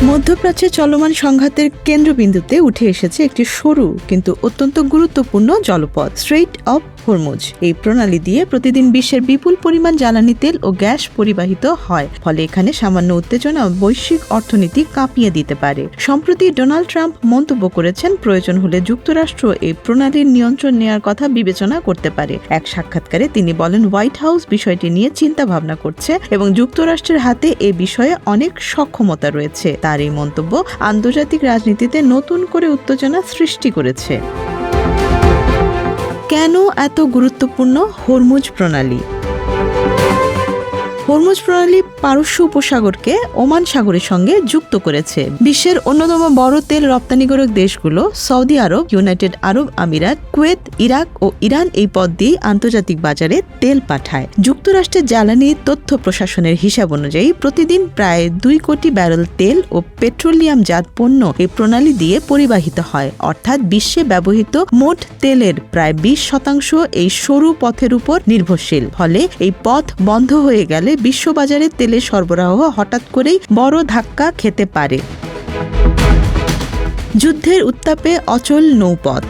মধ্যপ্রাচ্যে চলমান সংঘাতের কেন্দ্রবিন্দুতে উঠে এসেছে একটি সরু কিন্তু অত্যন্ত গুরুত্বপূর্ণ জলপথ, স্ট্রেইট অফ হরমুজ। এই প্রণালী দিয়ে প্রতিদিন বিশ্বের বিপুল পরিমাণ জ্বালানি তেল ও গ্যাস পরিবাহিত হয়, ফলে এখানে সামান্য উত্তেজনা বৈশ্বিক অর্থনীতি কাঁপিয়ে দিতে পারে। সম্প্রতি ডোনাল্ড ট্রাম্প মন্তব্য করেছেন, প্রয়োজন হলে যুক্তরাষ্ট্র এই প্রণালীর নিয়ন্ত্রণ নেওয়ার কথা বিবেচনা করতে পারে। এক সাক্ষাৎকারে তিনি বলেন, হোয়াইট হাউস বিষয়টি নিয়ে চিন্তা ভাবনা করছে এবং যুক্তরাষ্ট্রের হাতে এ বিষয়ে অনেক সক্ষমতা রয়েছে। তার এই মন্তব্য আন্তর্জাতিক রাজনীতিতে নতুন করে উত্তেজনা সৃষ্টি করেছে। কেন এত গুরুত্বপূর্ণ হরমুজ প্রণালী? হরমুজ প্রণালী পারস্য উপসাগরকে ওমান সাগরের সঙ্গে যুক্ত করেছে। বিশ্বের অন্যতম বড় তেল রপ্তানিকারক দেশগুলো সৌদি আরব, ইউনাইটেড আরব আমিরাত, কুয়েত, ইরাক ও ইরান এই পথ দিয়ে আন্তর্জাতিক বাজারে তেল পাঠায়। যুক্তরাষ্ট্রের জ্বালানি তথ্য প্রশাসনের হিসাব অনুযায়ী প্রতিদিন প্রায় 2 কোটি ব্যারেল তেল ও পেট্রোলিয়ামজাত পণ্য এই প্রণালী দিয়ে পরিবাহিত হয়। অর্থাৎ বিশ্বে ব্যবহৃত মোট তেলের প্রায় 20% এই সরু পথের উপর নির্ভরশীল। ফলে এই পথ বন্ধ হয়ে গেলে বিশ্ববাজারে তেলের সরবরাহ হঠাৎ করেই বড় ধাক্কা খেতে পারে। যুদ্ধের উত্তাপে অচল নৌপথ।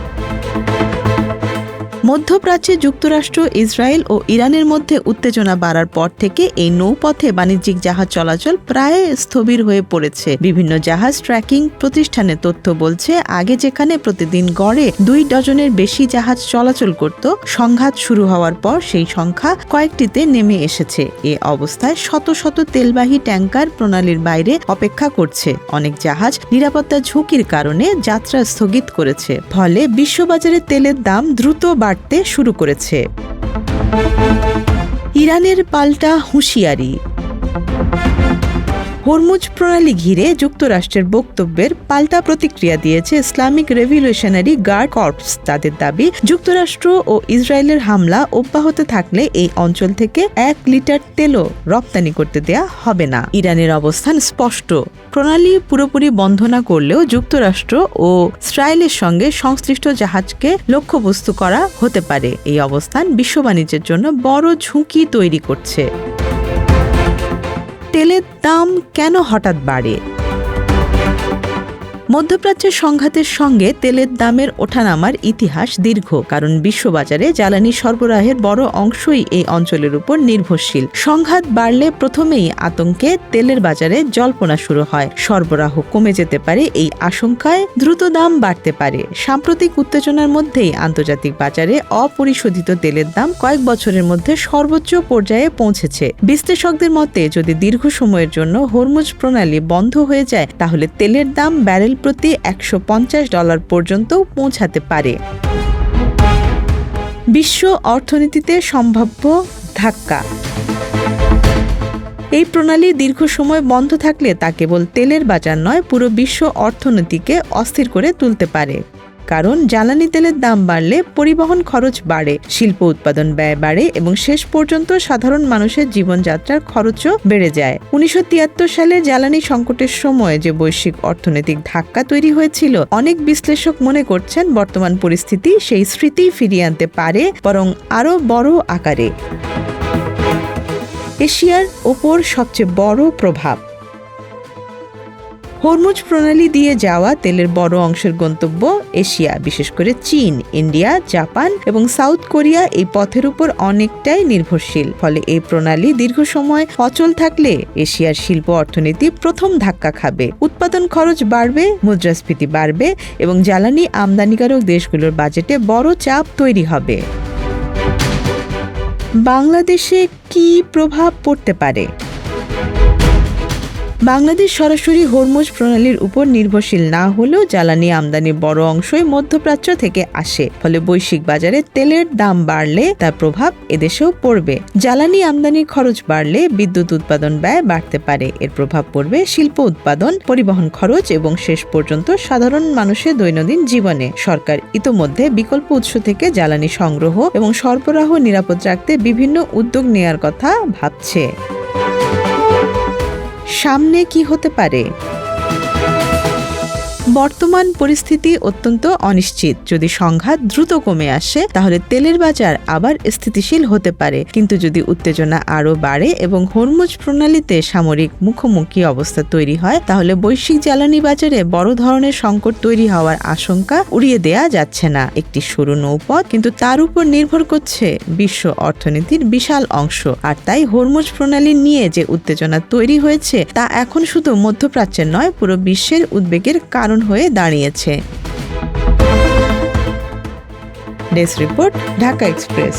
মধ্যপ্রাচ্যে যুক্তরাষ্ট্র, ইসরায়েল ও ইরানের মধ্যে উত্তেজনা বাড়ার পর থেকে এই নৌপথে বাণিজ্যিক জাহাজ চলাচল প্রায় স্থবির হয়ে পড়েছে। বিভিন্ন জাহাজ ট্র্যাকিং প্রতিষ্ঠানের তথ্য বলছে, আগে যেখানে প্রতিদিন গড়ে 2 ডজনের বেশি জাহাজ চলাচল করত, সংঘাত শুরু হওয়ার পর সেই সংখ্যা কয়েকটিতে নেমে এসেছে। এ অবস্থায় শত শত তেলবাহী ট্যাঙ্কার প্রণালীর বাইরে অপেক্ষা করছে। অনেক জাহাজ নিরাপত্তা ঝুঁকির কারণে যাত্রা স্থগিত করেছে। ফলে বিশ্ববাজারে তেলের দাম দ্রুত বাড়তে শুরু করেছে। ইরানের পাল্টা হুঁশিয়ারি। হরমুজ প্রণালী ঘিরে যুক্তরাষ্ট্রের বক্তব্যের পাল্টা প্রতিক্রিয়া দিয়েছে ইসলামিক রেভলিউশনারি গার্ড কর্পস। তাদের দাবি, যুক্তরাষ্ট্র ও ইসরায়েলের হামলা অব্যাহত থাকলে এই অঞ্চল থেকে 1 লিটার তেলও রপ্তানি করতে দেয়া হবে না। ইরানের অবস্থান স্পষ্ট, প্রণালী পুরোপুরি বন্ধ না করলেও যুক্তরাষ্ট্র ও ইসরায়েলের সঙ্গে সংশ্লিষ্ট জাহাজকে লক্ষ্যবস্তু করা হতে পারে। এই অবস্থান বিশ্ব বাণিজ্যের জন্য বড় ঝুঁকি তৈরি করছে। তেলের দাম কেন হঠাৎ বাড়ে? মধ্যপ্রাচ্যের সংঘাতের সঙ্গে তেলের দামের ওঠানামার ইতিহাস দীর্ঘ, কারণ বিশ্ববাজারে জ্বালানি সরবরাহের বড় অংশই এই অঞ্চলের উপর নির্ভরশীল। সংঘাত বাড়লে প্রথমেই আতঙ্কে তেলের বাজারে জল্পনা শুরু হয়। সরবরাহ কমে যেতে পারে, এই আশঙ্কায় দ্রুত দাম বাড়তে পারে। সাম্প্রতিক উত্তেজনার মধ্যেই আন্তর্জাতিক বাজারে অপরিশোধিত তেলের দাম কয়েক বছরের মধ্যে সর্বোচ্চ পর্যায়ে পৌঁছেছে। বিশ্লেষকদের মতে, যদি দীর্ঘ সময়ের জন্য হরমুজ প্রণালী বন্ধ হয়ে যায়, তাহলে তেলের দাম ব্যারেল প্রতি $150 পর্যন্ত পৌঁছাতে পারে। বিশ্ব অর্থনীতিতে সম্ভাব্য ধাক্কা। এই প্রণালী দীর্ঘ সময় বন্ধ থাকলে তা কেবল তেলের বাজার নয়, পুরো বিশ্ব অর্থনীতিকে অস্থির করে তুলতে পারে। কারণ জ্বালানি তেলের দাম বাড়লে পরিবহন খরচ বাড়ে, শিল্প উৎপাদন ব্যয় বাড়ে এবং শেষ পর্যন্ত সাধারণ মানুষের জীবনযাত্রার খরচও বেড়ে যায়। 1973 সালে জ্বালানি সংকটের সময় যে বৈশ্বিক অর্থনৈতিক ধাক্কা তৈরি হয়েছিল, অনেক বিশ্লেষক মনে করছেন বর্তমান পরিস্থিতি সেই স্মৃতি ফিরিয়ে আনতে পারে, বরং আরও বড় আকারে। এশিয়ার ওপর সবচেয়ে বড় প্রভাব। হরমুজ প্রণালী দিয়ে যাওয়া তেলের বড় অংশের গন্তব্য এশিয়া, বিশেষ করে চীন, ইন্ডিয়া, জাপান এবং সাউথ কোরিয়া এই পথের উপর অনেকটাই নির্ভরশীল। ফলে এই প্রণালী দীর্ঘ সময় অচল থাকলে এশিয়ার শিল্প অর্থনীতি প্রথম ধাক্কা খাবে। উৎপাদন খরচ বাড়বে, মুদ্রাস্ফীতি বাড়বে এবং জ্বালানি আমদানিকারক দেশগুলোর বাজেটে বড় চাপ তৈরি হবে। বাংলাদেশে কি প্রভাব পড়তে পারে? বাংলাদেশ সরাসরি হরমুজ প্রণালীর উপর নির্ভরশীল না হলেও জ্বালানি আমদানির বড় অংশই মধ্যপ্রাচ্য থেকে আসে। ফলে বৈশ্বিক বাজারে তেলের দাম বাড়লে তার প্রভাব এদেশেও পড়বে। জ্বালানি আমদানির খরচ বাড়লে বিদ্যুৎ উৎপাদন ব্যয় বাড়তে পারে। এর প্রভাব পড়বে শিল্প উৎপাদন, পরিবহন খরচ এবং শেষ পর্যন্ত সাধারণ মানুষের দৈনন্দিন জীবনে। সরকার ইতোমধ্যে বিকল্প উৎস থেকে জ্বালানি সংগ্রহ এবং সরবরাহ নিরাপদ রাখতে বিভিন্ন উদ্যোগ নেওয়ার কথা ভাবছে। সামনে কি হতে পারে? বর্তমান পরিস্থিতি অত্যন্ত অনিশ্চিত। যদি সংঘাত দ্রুত কমে আসে তাহলে তেলের বাজার আবার স্থিতিশীল হতে পারে, কিন্তু যদি উত্তেজনা আরও বাড়ে এবং হরমুজ প্রণালীতে সামরিক মুখোমুখি অবস্থা তৈরি হয় তাহলে বৈশ্বিক জ্বালানি বাজারে বড় ধরনের সংকট তৈরি হওয়ার আশঙ্কা উড়িয়ে দেয়া যাচ্ছে না। একটি সরু নৌপথ, কিন্তু তার উপর নির্ভর করছে বিশ্ব অর্থনীতির বিশাল অংশ। আর তাই হরমুজ প্রণালী নিয়ে যে উত্তেজনা তৈরি হয়েছে তা এখন শুধু মধ্যপ্রাচ্যের নয়, পুরো বিশ্বের উদ্বেগের কারণ হয়ে দাঁড়িয়েছে। Desk report, Dhaka express.